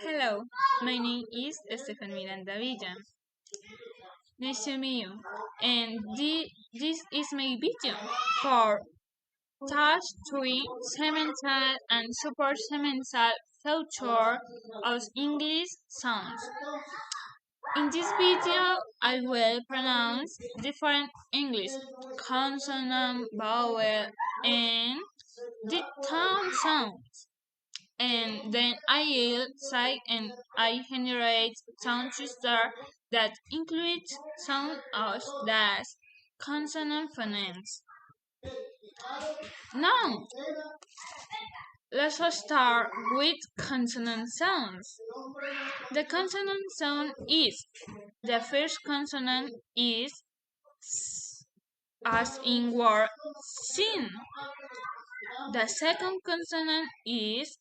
Hello, my name is Este. Nice to meet you. And this is my video for touch tree, segmental and suprasegmental feature of English sounds. In this video, I will pronounce different English consonant, vowel, and diphthong sounds. And then I will say and I generate sound register that include sound of dash consonant phonemes. Now, let's start with consonant sounds. The consonant sound is the first consonant is s, as in word sin. The second consonant is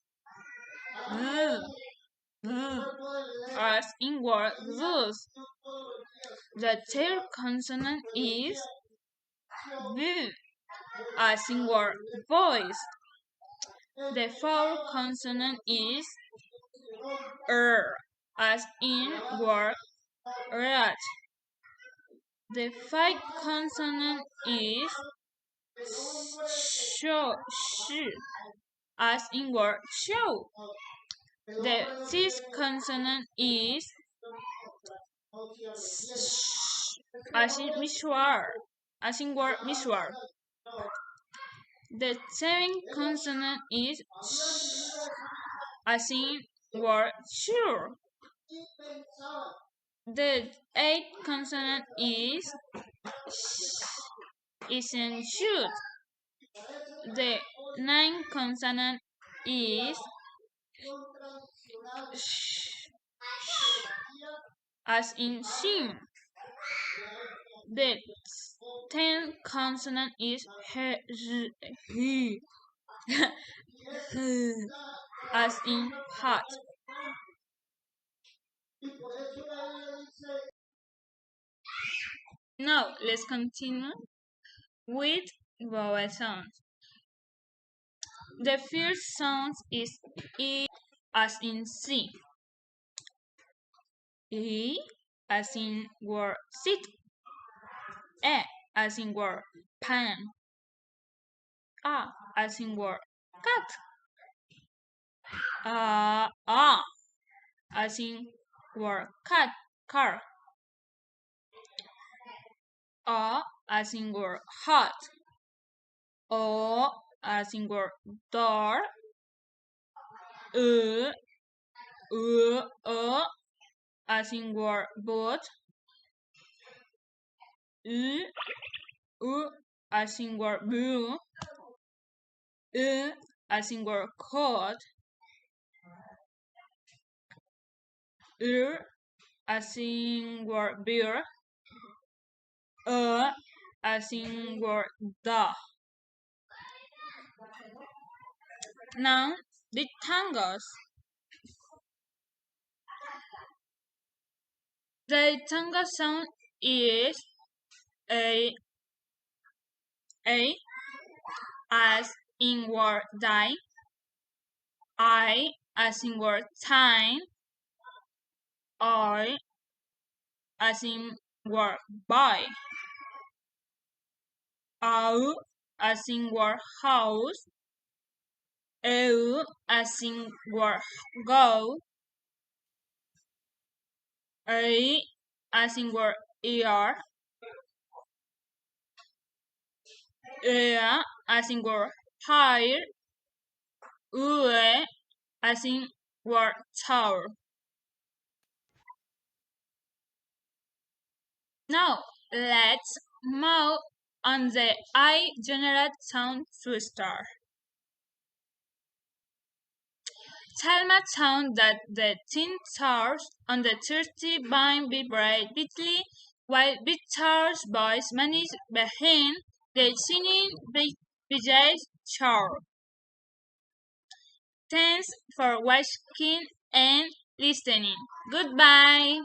as in word thus. The third consonant is v, as in word voice. The fourth consonant is as in word rat. The fifth consonant is sh, as in word show. The sixth consonant is as in mishwar, as in word mishwar. The seventh consonant is as in word sure. The eighth consonant is in shoot. The ninth consonant is as in sim. The 10th consonant is he, as in hot. Now let's continue with vowel sounds. The first sound is E, as in C. E, as in word sit. E, as in word pan. A, as in word cat. As in word cat, car. As in word hot. O, as in word door. As in word boat. As in word blue. As in word coat. As in word beer. As in word dog. Now, diphthongs. The diphthong sound is a as in word die. I, as in word time. I, as in word buy. Au, as in word house. Eu, as in word go. A, as in word ear. As in word hire. Ue, as in word tower. Now, let's move on the I generate sound twister. Telma sound that the thin stars on the 30 vine vibrate bitly, while Victor's voice manages behind the singing BJ's chart. Thanks for watching and listening. Goodbye.